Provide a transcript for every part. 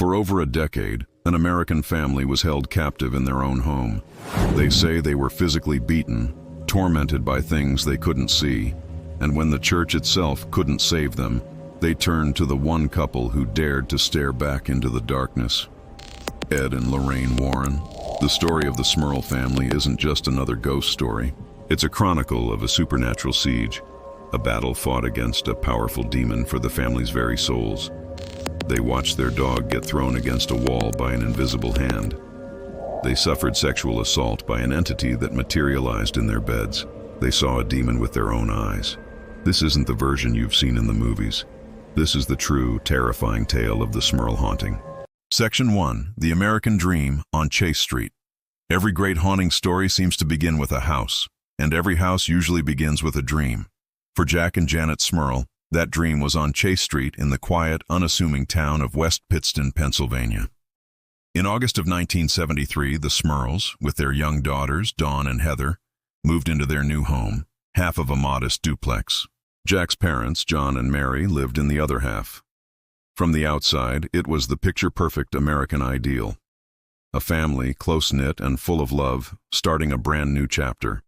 For over a decade, an American family was held captive in their own home. They say they were physically beaten, tormented by things they couldn't see, and when the church itself couldn't save them, they turned to the one couple who dared to stare back into the darkness. Ed and Lorraine Warren. The story of the Smurl family isn't just another ghost story. It's a chronicle of a supernatural siege, a battle fought against a powerful demon for the family's very souls. They watched their dog get thrown against a wall by an invisible hand. They suffered sexual assault by an entity that materialized in their beds. They saw a demon with their own eyes. This isn't the version you've seen in the movies. This is the true, terrifying tale of the Smurl haunting. Section 1. The American Dream on Chase Street. Every great haunting story seems to begin with a house, and every house usually begins with a dream. For Jack and Janet Smurl, that dream was on Chase Street in the quiet, unassuming town of West Pittston, Pennsylvania. In August of 1973, the Smurls, with their young daughters, Dawn and Heather, moved into their new home, half of a modest duplex. Jack's parents, John and Mary, lived in the other half. From the outside, it was the picture-perfect American ideal. A family, close-knit and full of love, starting a brand new chapter.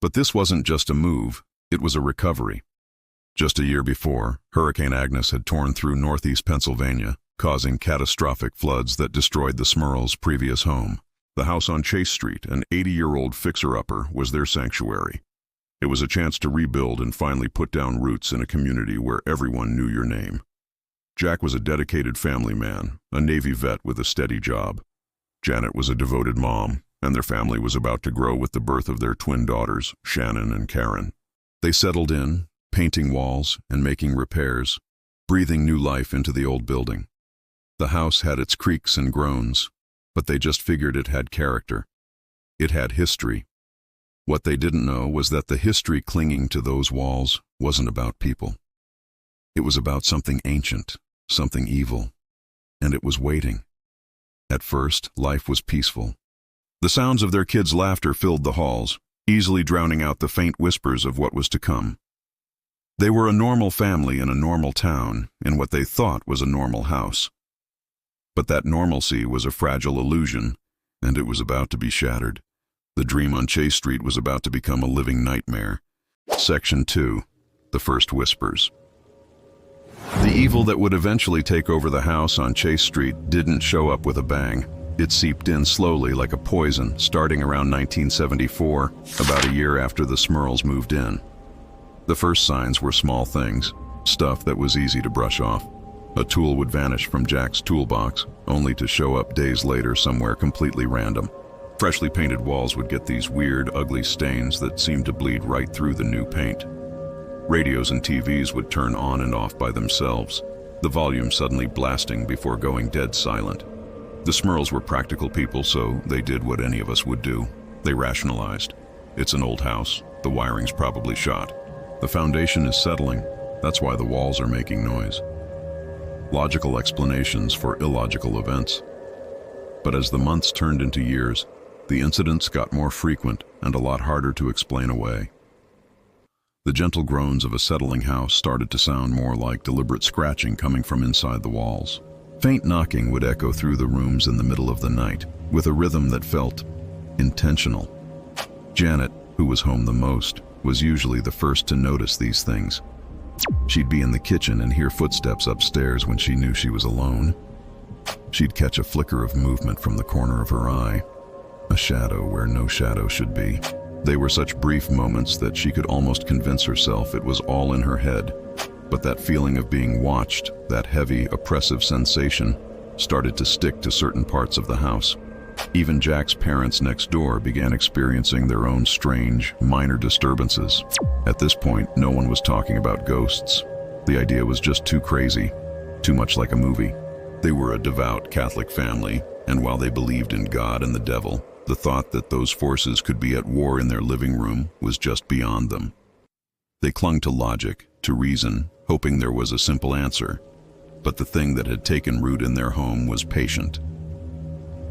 But this wasn't just a move, it was a recovery. Just a year before, Hurricane Agnes had torn through northeast Pennsylvania, causing catastrophic floods that destroyed the Smurls' previous home. The house on Chase Street, an 80-year-old fixer-upper, was their sanctuary. It was a chance to rebuild and finally put down roots in a community where everyone knew your name. Jack was a dedicated family man, a Navy vet with a steady job. Janet was a devoted mom, and their family was about to grow with the birth of their twin daughters, Shannon and Karen. They settled in, painting walls and making repairs, breathing new life into the old building. The house had its creaks and groans, but they just figured it had character. It had history. What they didn't know was that the history clinging to those walls wasn't about people. It was about something ancient, something evil, and it was waiting. At first, life was peaceful. The sounds of their kids' laughter filled the halls, easily drowning out the faint whispers of what was to come. They were a normal family in a normal town, in what they thought was a normal house. But that normalcy was a fragile illusion, and it was about to be shattered. The dream on Chase Street was about to become a living nightmare. Section 2. The First Whispers. The evil that would eventually take over the house on Chase Street didn't show up with a bang. It seeped in slowly like a poison, starting around 1974, about a year after the Smurls moved in. The first signs were small things, stuff that was easy to brush off. A tool would vanish from Jack's toolbox, only to show up days later somewhere completely random. Freshly painted walls would get these weird, ugly stains that seemed to bleed right through the new paint. Radios and TVs would turn on and off by themselves, the volume suddenly blasting before going dead silent. The Smurls were practical people, so they did what any of us would do. They rationalized. It's an old house. The wiring's probably shot. The foundation is settling. That's why the walls are making noise. Logical explanations for illogical events. But as the months turned into years, the incidents got more frequent and a lot harder to explain away. The gentle groans of a settling house started to sound more like deliberate scratching coming from inside the walls. Faint knocking would echo through the rooms in the middle of the night, with a rhythm that felt intentional. Janet, who was home the most, was usually the first to notice these things. She'd be in the kitchen and hear footsteps upstairs when she knew she was alone. She'd catch a flicker of movement from the corner of her eye, a shadow where no shadow should be. They were such brief moments that she could almost convince herself it was all in her head. But that feeling of being watched, that heavy, oppressive sensation, started to stick to certain parts of the house. Even Jack's parents next door began experiencing their own strange, minor disturbances. At this point, no one was talking about ghosts. The idea was just too crazy, too much like a movie. They were a devout Catholic family, and while they believed in God and the devil, the thought that those forces could be at war in their living room was just beyond them. They clung to logic, to reason, hoping there was a simple answer. But the thing that had taken root in their home was patient.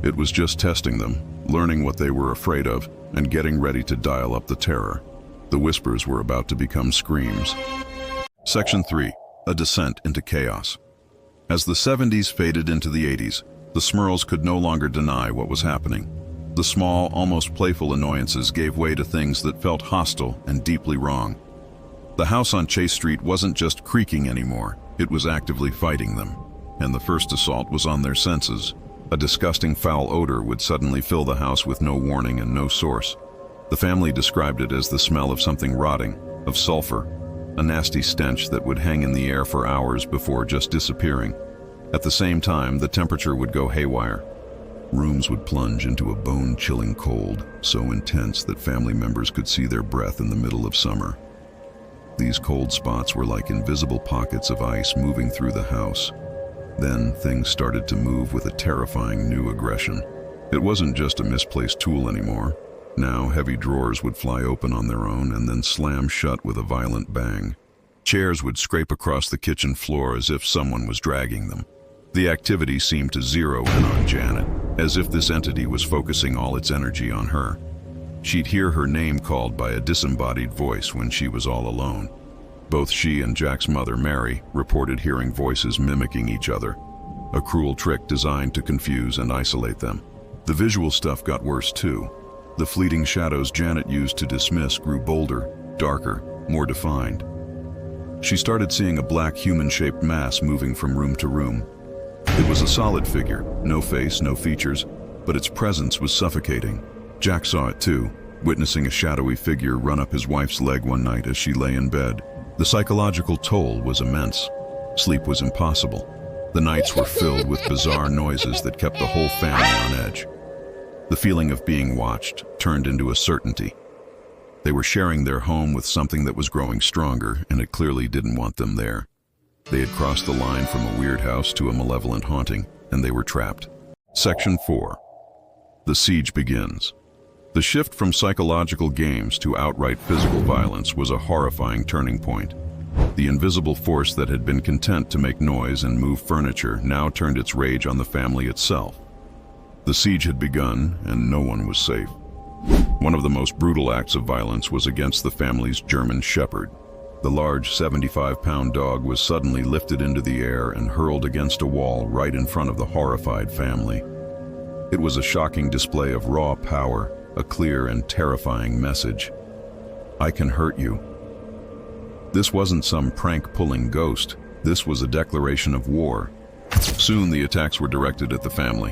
It was just testing them, learning what they were afraid of, and getting ready to dial up the terror. The whispers were about to become screams. Section 3. A Descent into Chaos. As the 70s faded into the 80s, the Smurls could no longer deny what was happening. The small, almost playful annoyances gave way to things that felt hostile and deeply wrong. The house on Chase Street wasn't just creaking anymore, it was actively fighting them. And the first assault was on their senses. A disgusting foul odor would suddenly fill the house with no warning and no source. The family described it as the smell of something rotting, of sulfur, a nasty stench that would hang in the air for hours before just disappearing. At the same time, the temperature would go haywire. Rooms would plunge into a bone-chilling cold, so intense that family members could see their breath in the middle of summer. These cold spots were like invisible pockets of ice moving through the house. Then things started to move with a terrifying new aggression. It wasn't just a misplaced tool anymore. Now heavy drawers would fly open on their own and then slam shut with a violent bang. Chairs would scrape across the kitchen floor as if someone was dragging them. The activity seemed to zero in on Janet, as if this entity was focusing all its energy on her. She'd hear her name called by a disembodied voice when she was all alone. Both she and Jack's mother, Mary, reported hearing voices mimicking each other, a cruel trick designed to confuse and isolate them. The visual stuff got worse too. The fleeting shadows Janet used to dismiss grew bolder, darker, more defined. She started seeing a black human-shaped mass moving from room to room. It was a solid figure, no face, no features, but its presence was suffocating. Jack saw it too, witnessing a shadowy figure run up his wife's leg one night as she lay in bed. The psychological toll was immense. Sleep was impossible. The nights were filled with bizarre noises that kept the whole family on edge. The feeling of being watched turned into a certainty. They were sharing their home with something that was growing stronger, and it clearly didn't want them there. They had crossed the line from a weird house to a malevolent haunting, and they were trapped. Section 4. The siege begins. The shift from psychological games to outright physical violence was a horrifying turning point. The invisible force that had been content to make noise and move furniture now turned its rage on the family itself. The siege had begun, and no one was safe. One of the most brutal acts of violence was against the family's German Shepherd. The large 75-pound dog was suddenly lifted into the air and hurled against a wall right in front of the horrified family. It was a shocking display of raw power, a clear and terrifying message. I can hurt you. This wasn't some prank-pulling ghost. This was a declaration of war. Soon the attacks were directed at the family.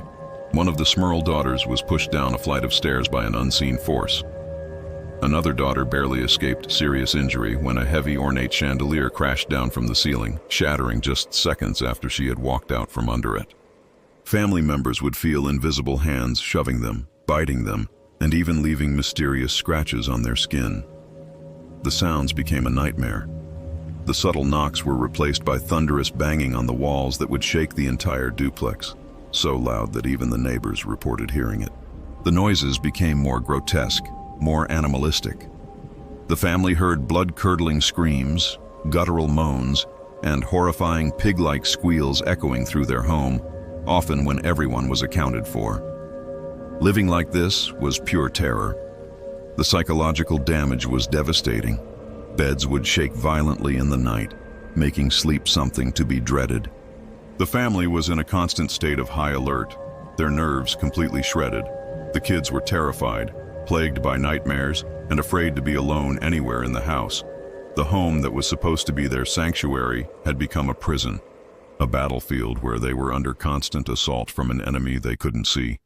One of the Smurl daughters was pushed down a flight of stairs by an unseen force. Another daughter barely escaped serious injury when a heavy ornate chandelier crashed down from the ceiling, shattering just seconds after she had walked out from under it. Family members would feel invisible hands shoving them, biting them, and even leaving mysterious scratches on their skin. The sounds became a nightmare. The subtle knocks were replaced by thunderous banging on the walls that would shake the entire duplex, so loud that even the neighbors reported hearing it. The noises became more grotesque, more animalistic. The family heard blood-curdling screams, guttural moans, and horrifying pig-like squeals echoing through their home, often when everyone was accounted for. Living like this was pure terror. The psychological damage was devastating. Beds would shake violently in the night, making sleep something to be dreaded. The family was in a constant state of high alert, their nerves completely shredded. The kids were terrified, plagued by nightmares, and afraid to be alone anywhere in the house. The home that was supposed to be their sanctuary had become a prison, a battlefield where they were under constant assault from an enemy they couldn't see,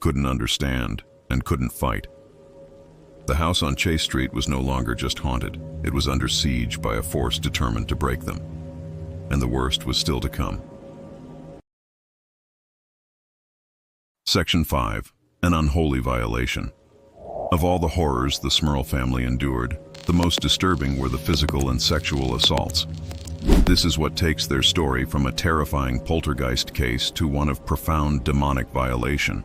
couldn't understand, and couldn't fight. The house on Chase Street was no longer just haunted. It was under siege by a force determined to break them. And the worst was still to come. Section 5. An unholy violation. Of all the horrors the Smurl family endured, the most disturbing were the physical and sexual assaults. This is what takes their story from a terrifying poltergeist case to one of profound demonic violation.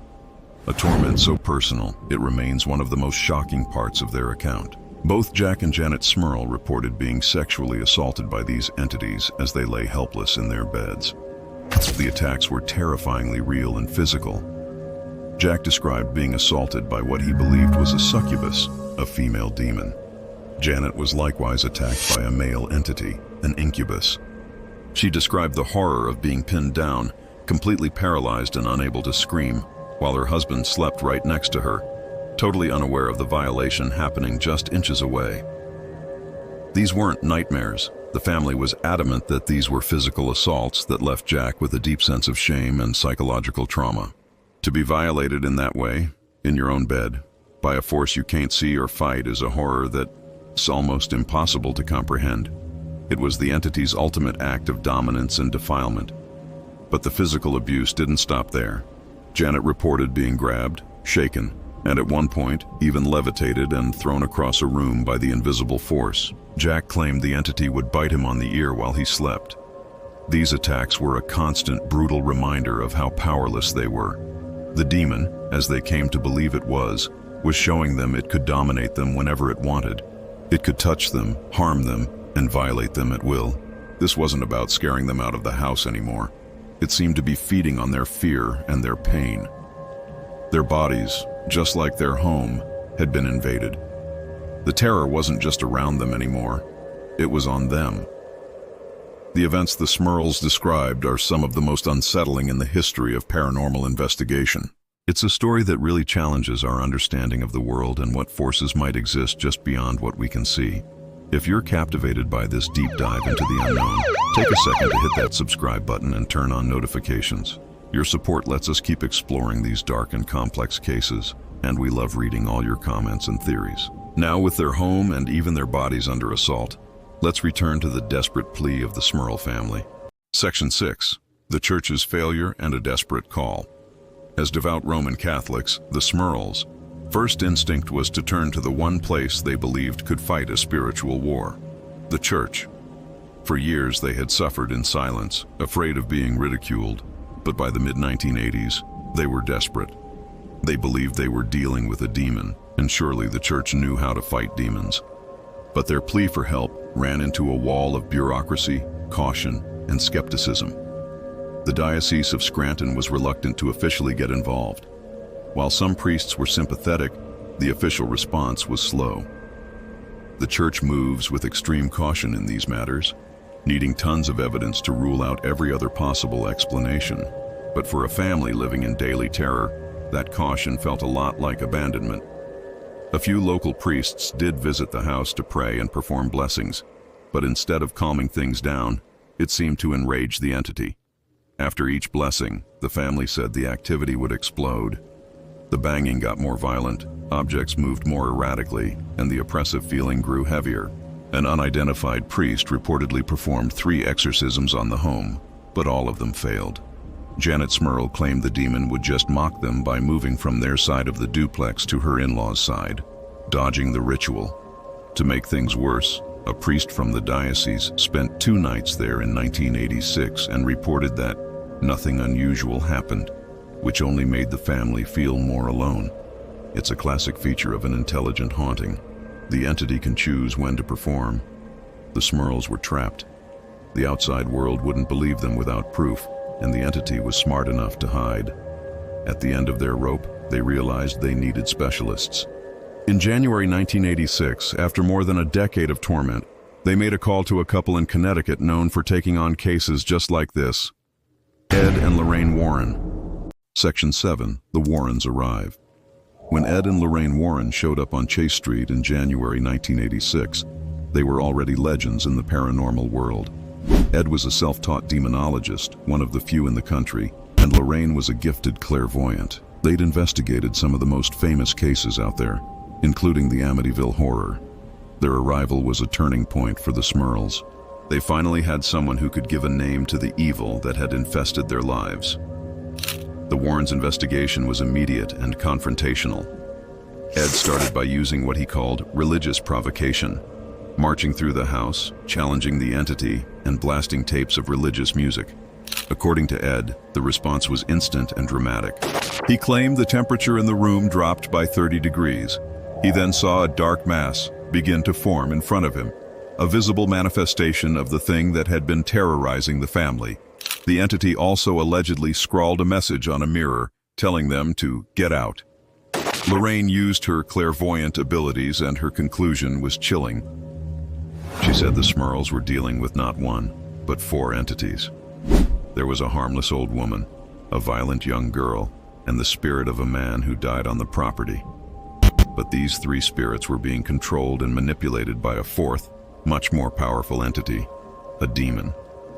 A torment so personal, it remains one of the most shocking parts of their account. Both Jack and Janet Smurl reported being sexually assaulted by these entities as they lay helpless in their beds. The attacks were terrifyingly real and physical. Jack described being assaulted by what he believed was a succubus, a female demon. Janet was likewise attacked by a male entity, an incubus. She described the horror of being pinned down, completely paralyzed and unable to scream, while her husband slept right next to her, totally unaware of the violation happening just inches away. These weren't nightmares. The family was adamant that these were physical assaults that left Jack with a deep sense of shame and psychological trauma. To be violated in that way, in your own bed, by a force you can't see or fight is a horror that's almost impossible to comprehend. It was the entity's ultimate act of dominance and defilement. But the physical abuse didn't stop there. Janet reported being grabbed, shaken, and at one point even levitated and thrown across a room by the invisible force. Jack claimed the entity would bite him on the ear while he slept. These attacks were a constant, brutal reminder of how powerless they were. The demon, as they came to believe it was showing them it could dominate them whenever it wanted. It could touch them, harm them, and violate them at will. This wasn't about scaring them out of the house anymore. It seemed to be feeding on their fear and their pain. Their bodies, just like their home, had been invaded. The terror wasn't just around them anymore. It was on them. The events the Smurls described are some of the most unsettling in the history of paranormal investigation. It's a story that really challenges our understanding of the world and what forces might exist just beyond what we can see. If you're captivated by this deep dive into the unknown, take a second to hit that subscribe button and turn on notifications. Your support lets us keep exploring these dark and complex cases, and we love reading all your comments and theories. Now, with their home and even their bodies under assault, let's return to the desperate plea of the Smurl family. Section 6. The Church's Failure and a Desperate Call. As devout Roman Catholics, the Smurls' first instinct was to turn to the one place they believed could fight a spiritual war: the Church. For years they had suffered in silence, afraid of being ridiculed, but by the mid-1980s, they were desperate. They believed they were dealing with a demon, and surely the Church knew how to fight demons. But their plea for help ran into a wall of bureaucracy, caution, and skepticism. The Diocese of Scranton was reluctant to officially get involved. While some priests were sympathetic, the official response was slow. The Church moves with extreme caution in these matters, needing tons of evidence to rule out every other possible explanation. But for a family living in daily terror, that caution felt a lot like abandonment. A few local priests did visit the house to pray and perform blessings, but instead of calming things down, it seemed to enrage the entity. After each blessing, the family said the activity would explode. The banging got more violent, objects moved more erratically, and the oppressive feeling grew heavier. An unidentified priest reportedly performed 3 exorcisms on the home, but all of them failed. Janet Smurl claimed the demon would just mock them by moving from their side of the duplex to her in-laws' side, dodging the ritual. To make things worse, a priest from the diocese spent 2 nights there in 1986 and reported that nothing unusual happened, which only made the family feel more alone. It's a classic feature of an intelligent haunting. The entity can choose when to perform. The Smurls were trapped. The outside world wouldn't believe them without proof, and the entity was smart enough to hide. At the end of their rope, they realized they needed specialists. In January 1986, after more than a decade of torment, they made a call to a couple in Connecticut known for taking on cases just like this: Ed and Lorraine Warren. Section 7. The Warrens arrive. When Ed and Lorraine Warren showed up on Chase Street in January 1986, they were already legends in the paranormal world. Ed was a self-taught demonologist, one of the few in the country, and Lorraine was a gifted clairvoyant. They'd investigated some of the most famous cases out there, including the Amityville Horror. Their arrival was a turning point for the Smurls. They finally had someone who could give a name to the evil that had infested their lives. The Warrens' investigation was immediate and confrontational. Ed started by using what he called religious provocation, marching through the house, challenging the entity, and blasting tapes of religious music. According to Ed, the response was instant and dramatic. He claimed the temperature in the room dropped by 30 degrees. He then saw a dark mass begin to form in front of him, a visible manifestation of the thing that had been terrorizing the family. The entity also allegedly scrawled a message on a mirror, telling them to get out. Lorraine used her clairvoyant abilities, and her conclusion was chilling. She said the Smurls were dealing with not one, but 4 entities. There was a harmless old woman, a violent young girl, and the spirit of a man who died on the property. But these 3 spirits were being controlled and manipulated by a 4th, much more powerful entity, a demon.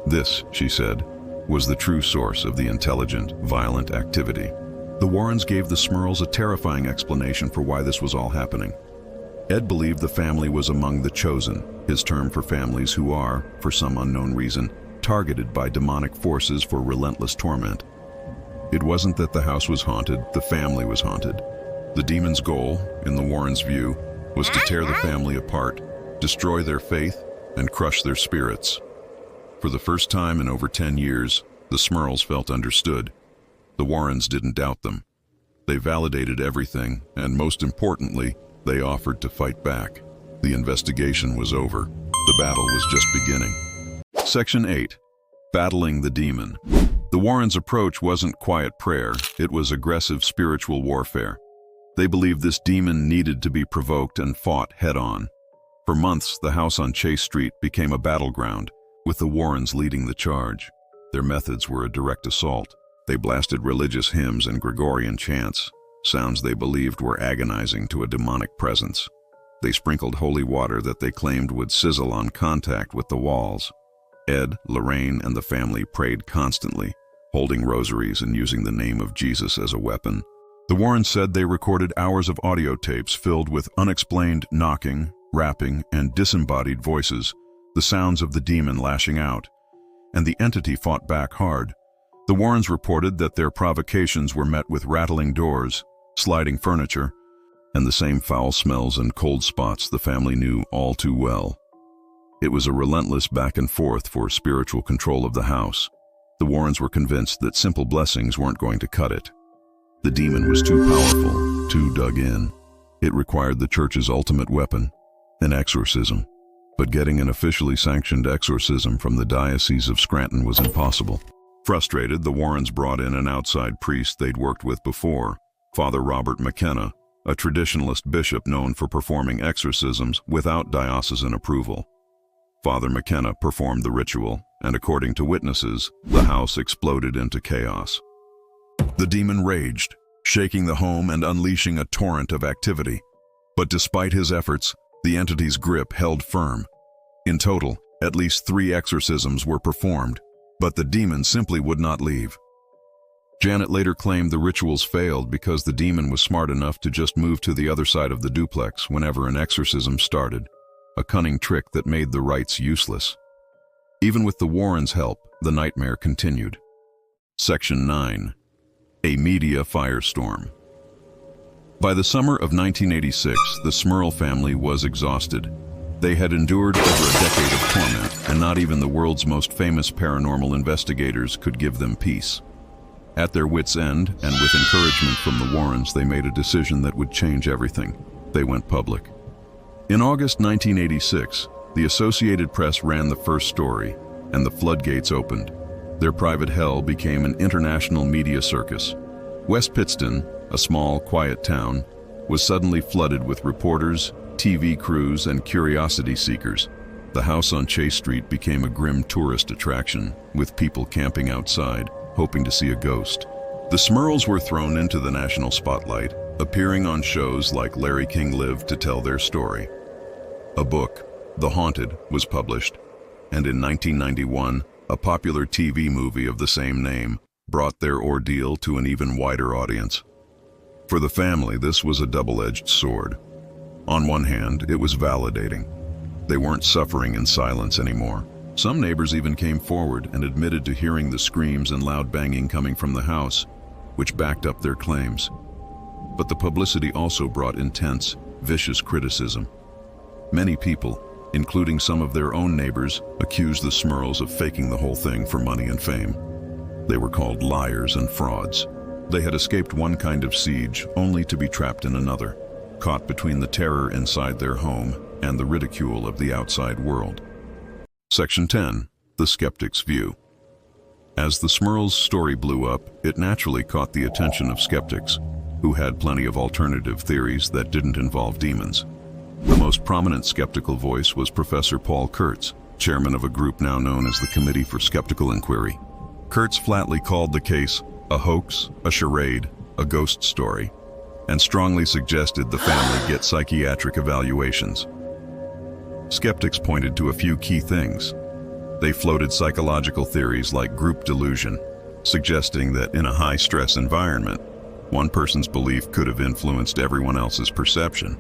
This, she said, was the true source of the intelligent, violent activity. The Warrens gave the Smurls a terrifying explanation for why this was all happening. Ed believed the family was among the chosen, his term for families who are, for some unknown reason, targeted by demonic forces for relentless torment. It wasn't that the house was haunted, the family was haunted. The demon's goal, in the Warrens' view, was to tear the family apart, destroy their faith, and crush their spirits. For the first time in over 10 years, the Smurls felt understood. The Warrens didn't doubt them. They validated everything, and most importantly, they offered to fight back. The investigation was over. The battle was just beginning. Section 8. Battling the Demon. The Warrens' approach wasn't quiet prayer, it was aggressive spiritual warfare. They believed this demon needed to be provoked and fought head-on. For months, the house on Chase Street became a battleground, with the Warrens leading the charge. Their methods were a direct assault. They blasted religious hymns and Gregorian chants, sounds they believed were agonizing to a demonic presence. They sprinkled holy water that they claimed would sizzle on contact with the walls. Ed, Lorraine, and the family prayed constantly, holding rosaries and using the name of Jesus as a weapon. The Warrens said they recorded hours of audio tapes filled with unexplained knocking, rapping, and disembodied voices, the sounds of the demon lashing out. And the entity fought back hard. The Warrens reported that their provocations were met with rattling doors, sliding furniture, and the same foul smells and cold spots the family knew all too well. It was a relentless back and forth for spiritual control of the house. The Warrens were convinced that simple blessings weren't going to cut it. The demon was too powerful, too dug in. It required the church's ultimate weapon, an exorcism. But getting an officially sanctioned exorcism from the Diocese of Scranton was impossible. Frustrated, the Warrens brought in an outside priest they'd worked with before, Father Robert McKenna, a traditionalist bishop known for performing exorcisms without diocesan approval. Father McKenna performed the ritual, and according to witnesses, the house exploded into chaos. The demon raged, shaking the home and unleashing a torrent of activity. But despite his efforts, the entity's grip held firm. In total, at least 3 exorcisms were performed, but the demon simply would not leave. Janet later claimed the rituals failed because the demon was smart enough to just move to the other side of the duplex whenever an exorcism started, a cunning trick that made the rites useless. Even with the Warrens' help, the nightmare continued. Section 9. A Media Firestorm. By the summer of 1986, the Smurl family was exhausted. They had endured over a decade of torment, and not even the world's most famous paranormal investigators could give them peace. At their wits' end, and with encouragement from the Warrens, they made a decision that would change everything. They went public. In August 1986, the Associated Press ran the first story, and the floodgates opened. Their private hell became an international media circus. West Pittston, a small, quiet town, was suddenly flooded with reporters, TV crews, and curiosity seekers. The house on Chase Street became a grim tourist attraction, with people camping outside, hoping to see a ghost. The Smurls were thrown into the national spotlight, appearing on shows like Larry King Live to tell their story. A book, The Haunted, was published, and in 1991, a popular TV movie of the same name brought their ordeal to an even wider audience. For the family, this was a double-edged sword. On one hand, it was validating. They weren't suffering in silence anymore. Some neighbors even came forward and admitted to hearing the screams and loud banging coming from the house, which backed up their claims. But the publicity also brought intense, vicious criticism. Many people, including some of their own neighbors, accused the Smurls of faking the whole thing for money and fame. They were called liars and frauds. They had escaped one kind of siege only to be trapped in another, caught between the terror inside their home and the ridicule of the outside world. Section 10. The Skeptic's View. As the Smurls' story blew up, it naturally caught the attention of skeptics, who had plenty of alternative theories that didn't involve demons. The most prominent skeptical voice was Professor Paul Kurtz, chairman of a group now known as the Committee for Skeptical Inquiry. Kurtz flatly called the case a hoax, a charade, a ghost story, and strongly suggested the family get psychiatric evaluations. Skeptics pointed to a few key things. They floated psychological theories like group delusion, suggesting that in a high-stress environment, one person's belief could have influenced everyone else's perception.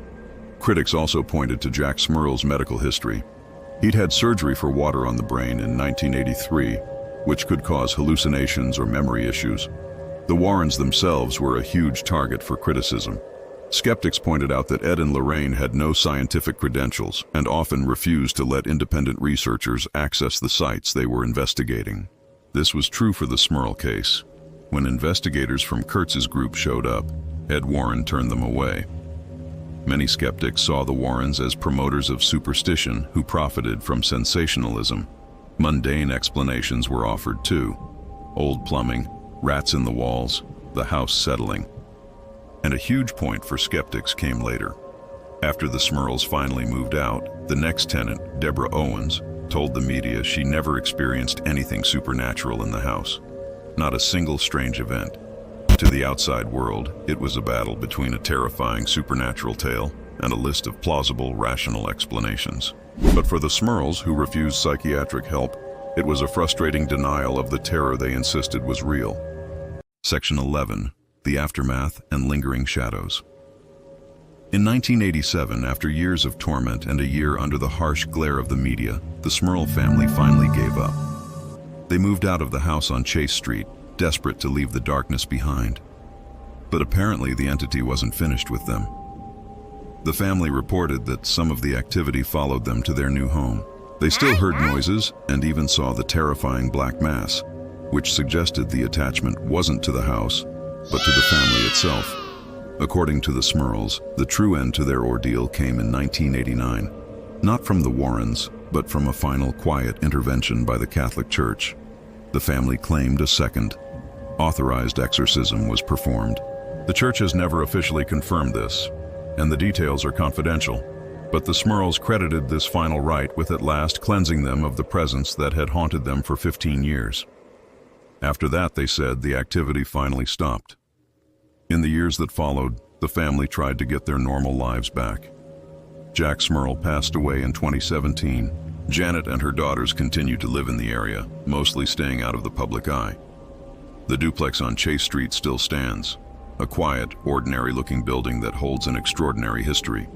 Critics also pointed to Jack Smurl's medical history. He'd had surgery for water on the brain in 1983, which could cause hallucinations or memory issues. The Warrens themselves were a huge target for criticism. Skeptics pointed out that Ed and Lorraine had no scientific credentials and often refused to let independent researchers access the sites they were investigating. This was true for the Smurl case. When investigators from Kurtz's group showed up, Ed Warren turned them away. Many skeptics saw the Warrens as promoters of superstition who profited from sensationalism. Mundane explanations were offered too. Old plumbing, rats in the walls, the house settling. And a huge point for skeptics came later. After the Smurls finally moved out, the next tenant, Deborah Owens, told the media she never experienced anything supernatural in the house. Not a single strange event. To the outside world, it was a battle between a terrifying supernatural tale and a list of plausible, rational explanations. But for the Smurls, who refused psychiatric help, it was a frustrating denial of the terror they insisted was real. Section 11. The Aftermath and Lingering Shadows. In 1987, after years of torment and a year under the harsh glare of the media, the Smurl family finally gave up. They moved out of the house on Chase Street, desperate to leave the darkness behind. But apparently the entity wasn't finished with them. The family reported that some of the activity followed them to their new home. They still heard noises and even saw the terrifying black mass, which suggested the attachment wasn't to the house, but to the family itself. According to the Smurls, the true end to their ordeal came in 1989, not from the Warrens, but from a final quiet intervention by the Catholic Church. The family claimed a second, authorized exorcism was performed. The church has never officially confirmed this, and the details are confidential, but the Smurls credited this final rite with at last cleansing them of the presence that had haunted them for 15 years. After that, they said, the activity finally stopped. In the years that followed, the family tried to get their normal lives back. Jack Smurl passed away in 2017. Janet and her daughters continued to live in the area, mostly staying out of the public eye. The duplex on Chase Street still stands, a quiet, ordinary-looking building that holds an extraordinary history.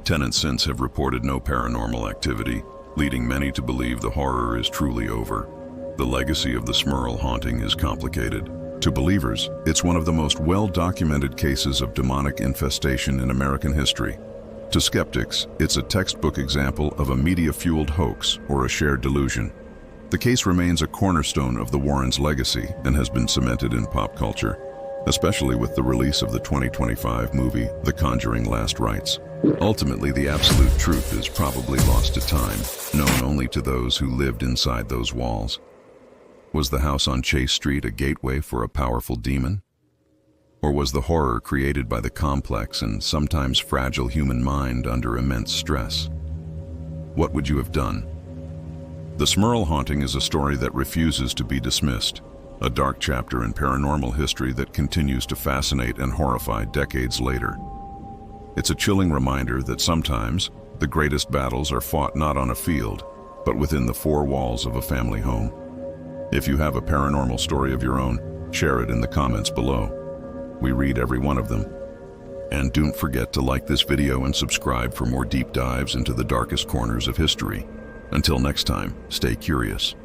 Tenants since have reported no paranormal activity, leading many to believe the horror is truly over. The legacy of the Smurl haunting is complicated. To believers, it's one of the most well-documented cases of demonic infestation in American history. To skeptics, it's a textbook example of a media-fueled hoax or a shared delusion. The case remains a cornerstone of the Warrens' legacy and has been cemented in pop culture, especially with the release of the 2025 movie, The Conjuring: Last Rites. Ultimately, the absolute truth is probably lost to time, known only to those who lived inside those walls. Was the house on Chase Street a gateway for a powerful demon? Or was the horror created by the complex and sometimes fragile human mind under immense stress? What would you have done? The Smurl haunting is a story that refuses to be dismissed, a dark chapter in paranormal history that continues to fascinate and horrify decades later. It's a chilling reminder that sometimes the greatest battles are fought not on a field, but within the four walls of a family home. If you have a paranormal story of your own, share it in the comments below. We read every one of them. And don't forget to like this video and subscribe for more deep dives into the darkest corners of history. Until next time, stay curious.